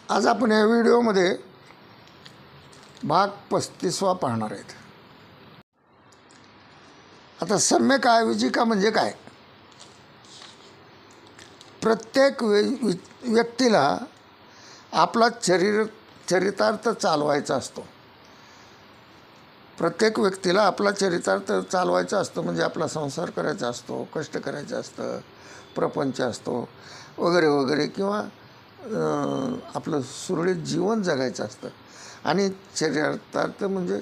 आज आपण या व्हिडिओमध्ये भाग 35 पाहणार आहेत। आता सम्यक आयोजिका म्हणजे काय? प्रत्येक व्यक्तीला आपला चरितार्थ चालवायचा असतो। प्रत्येक व्यक्तीला आपला चरितार्थ चालवायचा असतो, म्हणजे आपला संसार करायचा असतो, कष्ट करायचं असतं, प्रपंच असतो वगैरे वगैरे, किंवा आपलं सुरळीत जीवन जगायचं असतं आणि चरितार्थ म्हणजे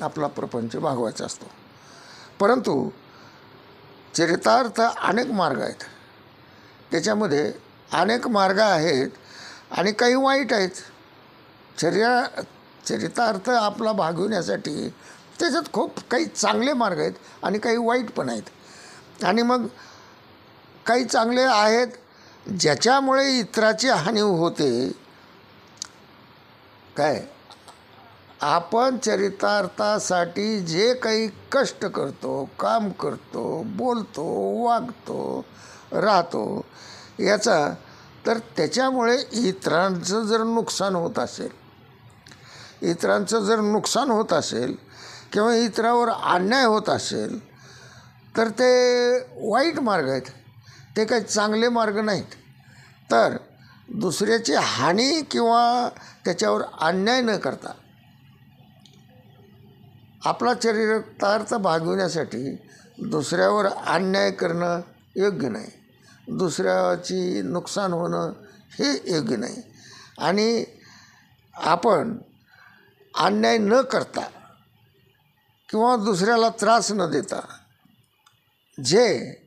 आपला प्रपंच भागवायचा असतो। परंतु चरितार्थ अनेक मार्ग आहेत, त्याच्यामध्ये अनेक मार्ग आहेत आणि काही वाईट आहेत। चरितार्थ आपला भागविण्यासाठी त्याच्यात खूप काही चांगले मार्ग आहेत आणि काही वाईट पण आहेत। आणि मग काही चांगले आहेत ज्याच्यामुळे इतराची हानी होते। काय आपण चरितार्थासाठी जे काही कष्ट करतो, काम करतो, बोलतो, वागतो, राहतो याचा, तर त्याच्यामुळे इतरांचं जर नुकसान होत असेल, किंवा इतरावर अन्याय होत असेल, तर ते वाईट मार्ग आहेत, ते काही चांगले मार्ग नाहीत। तर दुसऱ्याची हानी किंवा त्याच्यावर अन्याय न करता आपला चरितार्थ भागविण्यासाठी दुसऱ्यावर अन्याय करणं योग्य नाही, दुसऱ्याची नुकसान होणं हे योग्य नाही। आणि आपण अन्याय न करता किंवा दुसऱ्याला त्रास न देता जे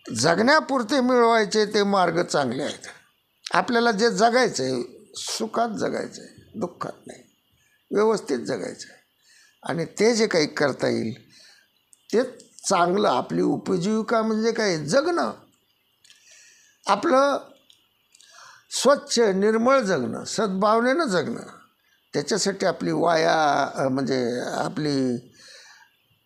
जगण्यापुरते मिळवायचे ते मार्ग चांगले आहेत। आपल्याला जे जगायचं आहे, सुखात जगायचं आहे, दुःखात नाही, व्यवस्थित जगायचं आहे, आणि ते जे काही करता येईल ते चांगलं। आपली उपजीविका म्हणजे काय? जगणं, आपलं स्वच्छ निर्मळ जगणं, सद्भावनेनं जगणं। त्याच्यासाठी आपली म्हणजे आपली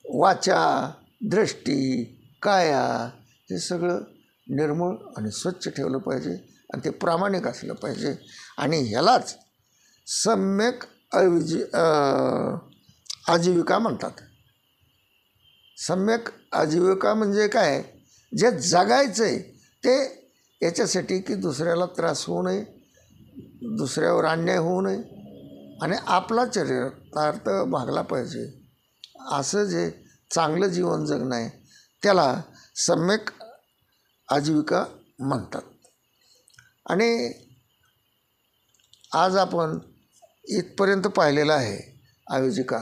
वाचा, दृष्टी, काया हे सगळं निर्मळ आणि स्वच्छ ठेवलं पाहिजे, आणि ते प्रामाणिक असलं पाहिजे। आणि ह्यालाच सम्यक आजीविका म्हणतात। सम्यक आजीविका म्हणजे काय? जे जगायचं आहे ते याच्यासाठी की दुसऱ्याला त्रास होऊ नये, दुसऱ्यावर अन्याय होऊ नये, आणि आपला चरितार्थ भागला पाहिजे, असं जे चांगलं जीवन जगणं आहे त्याला सम्यक आजीविका म्हणतात। आणि आज आपण इथपर्यंत पाहिलेलं आहे आयोजिका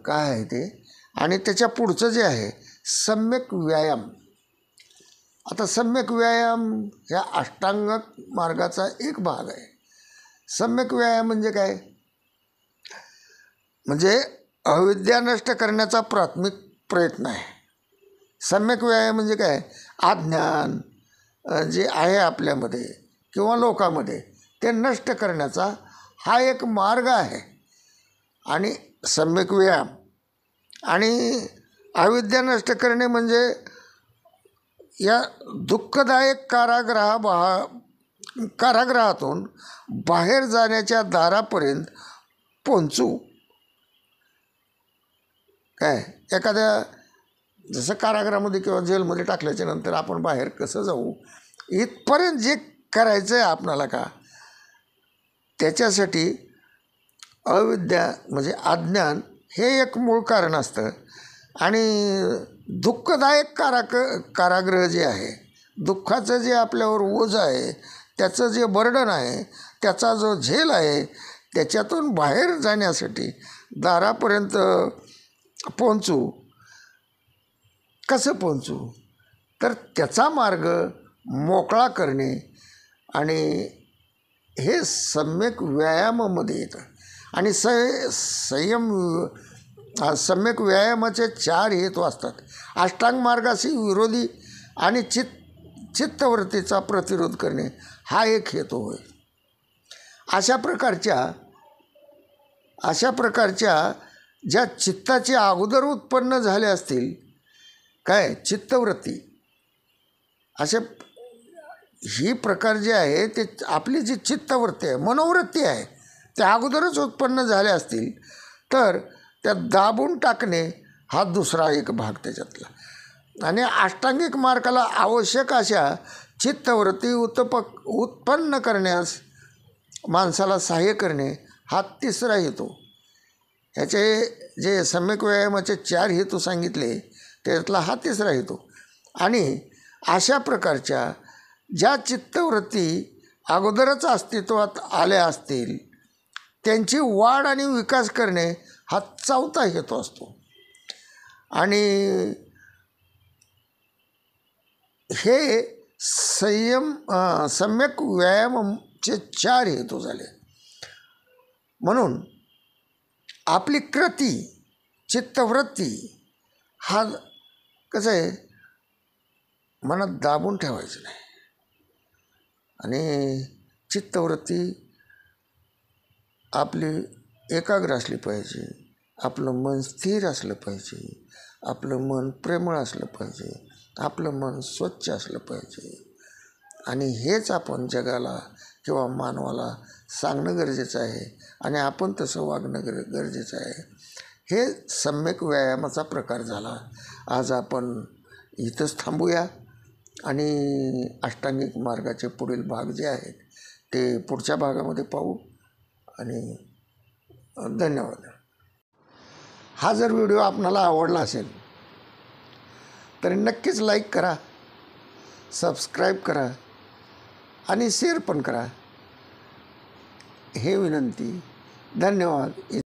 काय आहे ते, आणि त्याच्या पुढचं जे आहे सम्यक व्यायाम। आता सम्यक व्यायाम ह्या अष्टांग मार्गाचा एक भाग आहे। सम्यक व्यायाम म्हणजे काय? म्हणजे अविद्या नष्ट करण्याचा प्राथमिक प्रयत्न आहे। सम्यक व्यायाम म्हणजे काय? अज्ञान जे आहे आपल्यामध्ये किंवा लोकांमध्ये ते नष्ट करण्याचा हा एक मार्ग आहे। आणि सम्यक व्यायाम आणि अविद्या नष्ट करणे म्हणजे या दुःखदायक कारागृहातून बाहेर जाण्याच्या दारापर्यंत पोहोचू। काय एखाद्या जसं कारागृहामध्ये किंवा जेलमध्ये टाकल्याच्या नंतर आपण बाहेर कसं जाऊ, इथपर्यंत जे करायचं आहे आपणाला का, त्याच्यासाठी अविद्या म्हणजे अज्ञान हे एक मूळ कारण असतं। आणि दुःखदायक कारागृह जे आहे, दुःखाचं जे आपल्यावर ओझ आहे, त्याचं जे बर्डन आहे, त्याचा जो झेल आहे, त्याच्यातून बाहेर जाण्यासाठी दारापर्यंत पोहोचू। कसं पोहोचू? तर त्याचा मार्ग मोकळा करणे, आणि हे सम्यक व्यायामामध्ये येतं। आणि सम्यक व्यायामाचे 4 हेतू असतात। अष्टांग मार्गाशी विरोधी आणि चित्तवृत्तीचा प्रतिरोध करणे हा एक हेतू होय। अशा प्रकारच्या ज्या चित्ताचे अगोदर उत्पन्न झाले असतील, काय चित्तवृत्ती, अशा ही प्रकार जे आहे ते आपली जी चित्तवृत्ती आहे, मनोवृत्ती आहे, त्या अगोदरच उत्पन्न झाल्या असतील तर त्या दाबून टाकणे हा दुसरा एक भाग त्याच्यातला. आणि अष्टांगिक मार्गाला आवश्यक अशा चित्तवृत्ती उत्पन्न करण्यास माणसाला सहाय्य करणे हा तिसरा हेतू. ह्याचे जे सम्यक व्यायामाचे 4 हेतू सांगितले त्यातला हा तिसरा हेतू. आणि अशा प्रकारच्या ज्या चित्तवृत्ती अगोदरच अस्तित्वात आल्या असतील त्यांची वाढ आणि विकास करणे हा चौथा हेतू असतो. आणि हे सम्यक व्यायामाचे 4 हेतू झाले. म्हणून आपली कृती, चित्तवृत्ती हा कसं आहे, मनात दाबून ठेवायचं नाही. आणि चित्तवृत्ती आपली एकाग्र असली पाहिजे, आपलं मन स्थिर असलं पाहिजे, आपलं मन प्रेमळ असलं पाहिजे, आपलं मन स्वच्छ असलं पाहिजे. आणि हेच आपण जगाला किंवा मानवाला सांगणं गरजेचं आहे आणि आपण तसं वागणं गरजेचं आहे. हे सम्यक व्यायामाचा प्रकार झाला. आज आपण इथंच थांबूया आणि अष्टांगिक मार्गाचे पुढील भाग जे आहेत ते पुढच्या भागामध्ये पाहू. आणि धन्यवाद. हा जर व्हिडिओ आपणाला आवडला असेल तर नक्कीच लाईक करा, सबस्क्राईब करा आणि शेअर पण करा. हे विनंती. धन्यवाद.